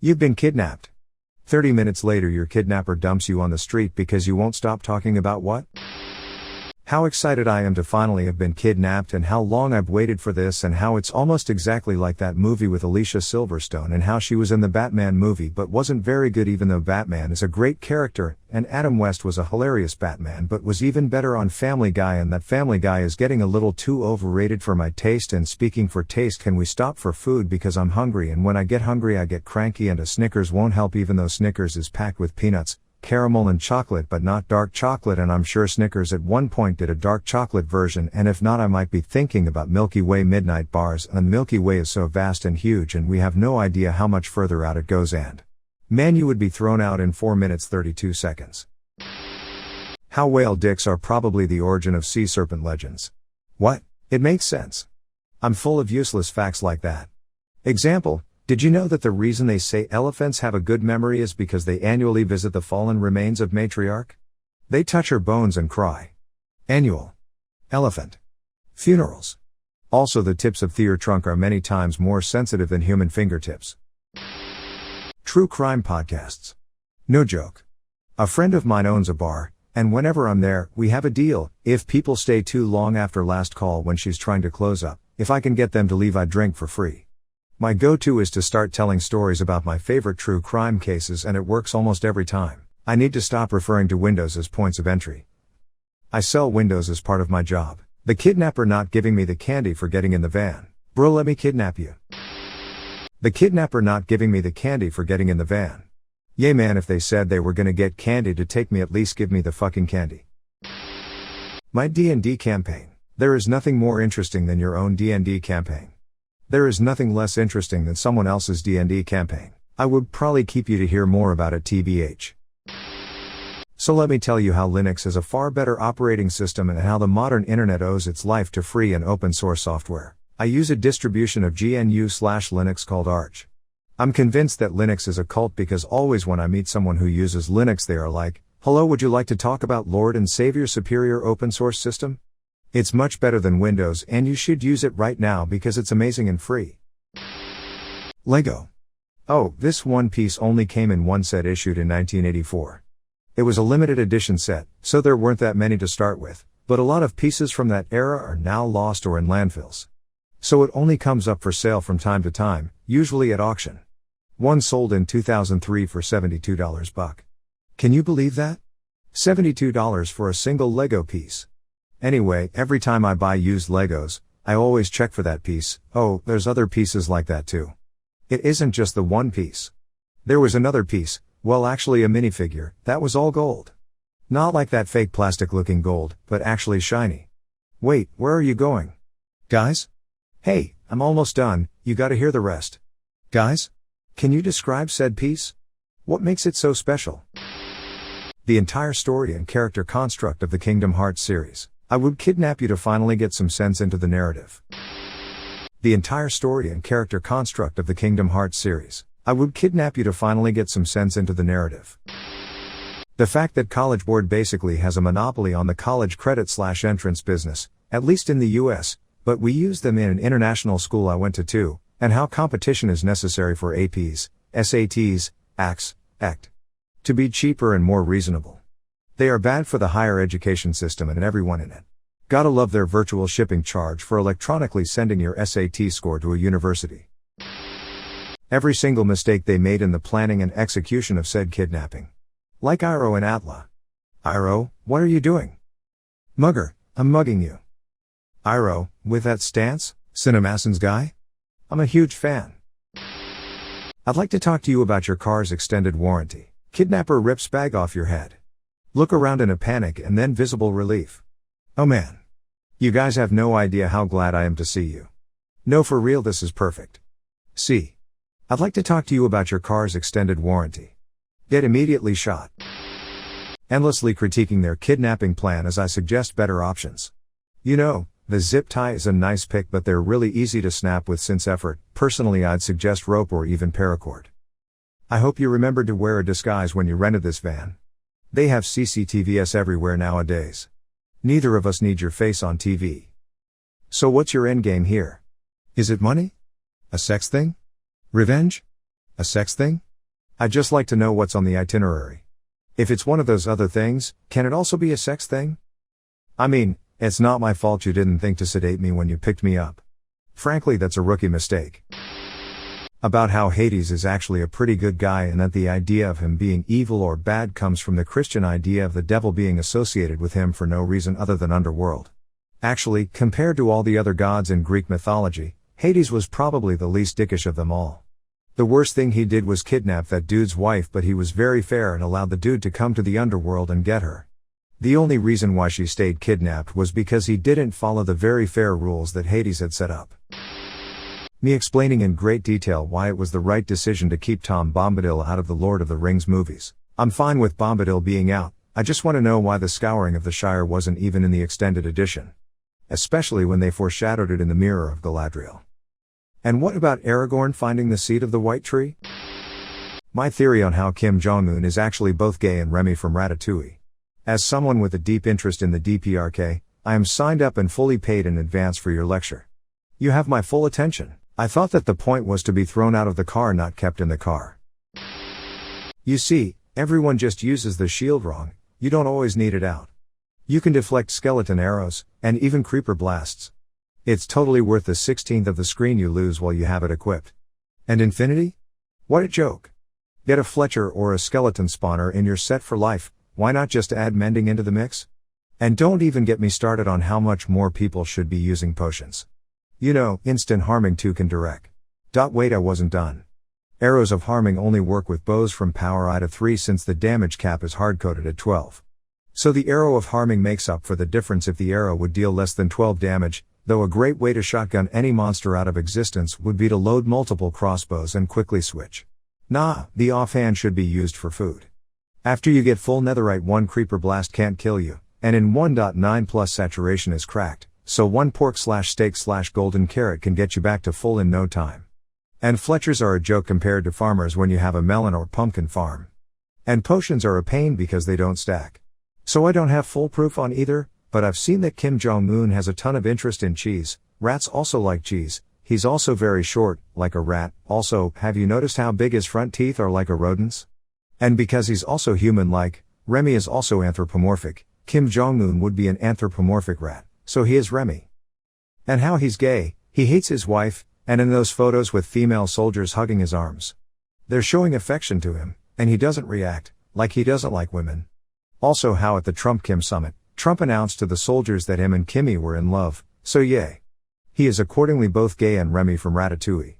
You've been kidnapped. 30 minutes later your kidnapper dumps you on the street because you won't stop talking about what? How excited I am to finally have been kidnapped and how long I've waited for this and how it's almost exactly like that movie with Alicia Silverstone and how she was in the Batman movie but wasn't very good even though Batman is a great character and Adam West was a hilarious Batman but was even better on Family Guy and that Family Guy is getting a little too overrated for my taste and speaking for taste can we stop for food because I'm hungry and when I get hungry I get cranky and a Snickers won't help even though Snickers is packed with peanuts, caramel and chocolate but not dark chocolate and I'm sure Snickers at one point did a dark chocolate version and if not I might be thinking about Milky Way midnight bars and Milky Way is so vast and huge and we have no idea how much further out it goes and man you would be thrown out in 4 minutes 32 seconds. How whale dicks are probably the origin of sea serpent legends. What? It makes sense. I'm full of useless facts like that. Example, did you know that the reason they say elephants have a good memory is because they annually visit the fallen remains of matriarch? They touch her bones and cry. Annual. Elephant. Funerals. Also the tips of their trunk are many times more sensitive than human fingertips. True crime podcasts. No joke. A friend of mine owns a bar, and whenever I'm there, we have a deal. If people stay too long after last call when she's trying to close up, if I can get them to leave I drink for free. My go-to is to start telling stories about my favorite true crime cases and it works almost every time. I need to stop referring to windows as points of entry. I sell windows as part of my job. The kidnapper not giving me the candy for getting in the van. Bro, let me kidnap you. The kidnapper not giving me the candy for getting in the van. Yeah man, if they said they were gonna get candy to take me at least give me the fucking candy. My D&D campaign. There is nothing more interesting than your own D&D campaign. There is nothing less interesting than someone else's D&D campaign. I would probably keep you to hear more about it TBH. So let me tell you how Linux is a far better operating system and how the modern internet owes its life to free and open source software. I use a distribution of GNU/Linux called Arch. I'm convinced that Linux is a cult because always when I meet someone who uses Linux they are like, hello, would you like to talk about Lord and Savior superior open source system? It's much better than Windows and you should use it right now because it's amazing and free. Lego. Oh, this one piece only came in one set issued in 1984. It was a limited edition set, so there weren't that many to start with, but a lot of pieces from that era are now lost or in landfills. So it only comes up for sale from time to time, usually at auction. One sold in 2003 for $72 buck. Can you believe that? $72 for a single Lego piece. Anyway, every time I buy used Legos, I always check for that piece. Oh, there's other pieces like that too. It isn't just the one piece. There was another piece, well actually a minifigure, that was all gold. Not like that fake plastic looking gold, but actually shiny. Wait, where are you going? Guys? Hey, I'm almost done, you gotta hear the rest. Guys? Can you describe said piece? What makes it so special? The entire story and character construct of the Kingdom Hearts series. I would kidnap you to finally get some sense into the narrative. The entire story and character construct of the Kingdom Hearts series. I would kidnap you to finally get some sense into the narrative. The fact that College Board basically has a monopoly on the college credit/entrance business, at least in the US, but we use them in an international school I went to too, and how competition is necessary for APs, SATs, ACTs, ECT. To be cheaper and more reasonable. They are bad for the higher education system and everyone in it. Gotta love their virtual shipping charge for electronically sending your SAT score to a university. Every single mistake they made in the planning and execution of said kidnapping. Like Iro and Atla. Iro, what are you doing? Mugger, I'm mugging you. Iro, with that stance, Cinemason's guy? I'm a huge fan. I'd like to talk to you about your car's extended warranty. Kidnapper rips bag off your head. Look around in a panic and then visible relief. Oh man. You guys have no idea how glad I am to see you. No, for real, this is perfect. See. I'd like to talk to you about your car's extended warranty. Get immediately shot. Endlessly critiquing their kidnapping plan as I suggest better options. You know, the zip tie is a nice pick but they're really easy to snap with since effort. Personally I'd suggest rope or even paracord. I hope you remembered to wear a disguise when you rented this van. They have CCTVs everywhere nowadays. Neither of us need your face on TV. So what's your endgame here? Is it money? A sex thing? Revenge? A sex thing? I'd just like to know what's on the itinerary. If it's one of those other things, can it also be a sex thing? I mean, it's not my fault you didn't think to sedate me when you picked me up. Frankly, that's a rookie mistake. About how Hades is actually a pretty good guy and that the idea of him being evil or bad comes from the Christian idea of the devil being associated with him for no reason other than underworld. Actually, compared to all the other gods in Greek mythology, Hades was probably the least dickish of them all. The worst thing he did was kidnap that dude's wife, but he was very fair and allowed the dude to come to the underworld and get her. The only reason why she stayed kidnapped was because he didn't follow the very fair rules that Hades had set up. Me explaining in great detail why it was the right decision to keep Tom Bombadil out of the Lord of the Rings movies. I'm fine with Bombadil being out, I just want to know why the Scouring of the Shire wasn't even in the extended edition. Especially when they foreshadowed it in the Mirror of Galadriel. And what about Aragorn finding the seed of the White Tree? My theory on how Kim Jong-un is actually both gay and Remy from Ratatouille. As someone with a deep interest in the DPRK, I am signed up and fully paid in advance for your lecture. You have my full attention. I thought that the point was to be thrown out of the car, not kept in the car. You see, everyone just uses the shield wrong, you don't always need it out. You can deflect skeleton arrows, and even creeper blasts. It's totally worth the 16th of the screen you lose while you have it equipped. And infinity? What a joke. Get a Fletcher or a skeleton spawner in your set for life, why not just add mending into the mix? And don't even get me started on how much more people should be using potions. You know, instant harming 2 can direct. Wait, I wasn't done. Arrows of harming only work with bows from power I to 3 since the damage cap is hard-coded at 12. So the arrow of harming makes up for the difference if the arrow would deal less than 12 damage, though a great way to shotgun any monster out of existence would be to load multiple crossbows and quickly switch. Nah, the offhand should be used for food. After you get full netherite, 1 creeper blast can't kill you, and in 1.9 plus saturation is cracked. So 1 pork/steak/golden carrot can get you back to full in no time. And Fletchers are a joke compared to farmers when you have a melon or pumpkin farm. And potions are a pain because they don't stack. So I don't have full proof on either, but I've seen that Kim Jong-un has a ton of interest in cheese. Rats also like cheese. He's also very short, like a rat. Also, have you noticed how big his front teeth are like a rodent's? And because he's also human-like, Remy is also anthropomorphic. Kim Jong-un would be an anthropomorphic rat. So he is Remy. And how he's gay, he hates his wife, and in those photos with female soldiers hugging his arms. They're showing affection to him, and he doesn't react, like he doesn't like women. Also how at the Trump-Kim summit, Trump announced to the soldiers that him and Kimmy were in love, so yay. He is accordingly both gay and Remy from Ratatouille.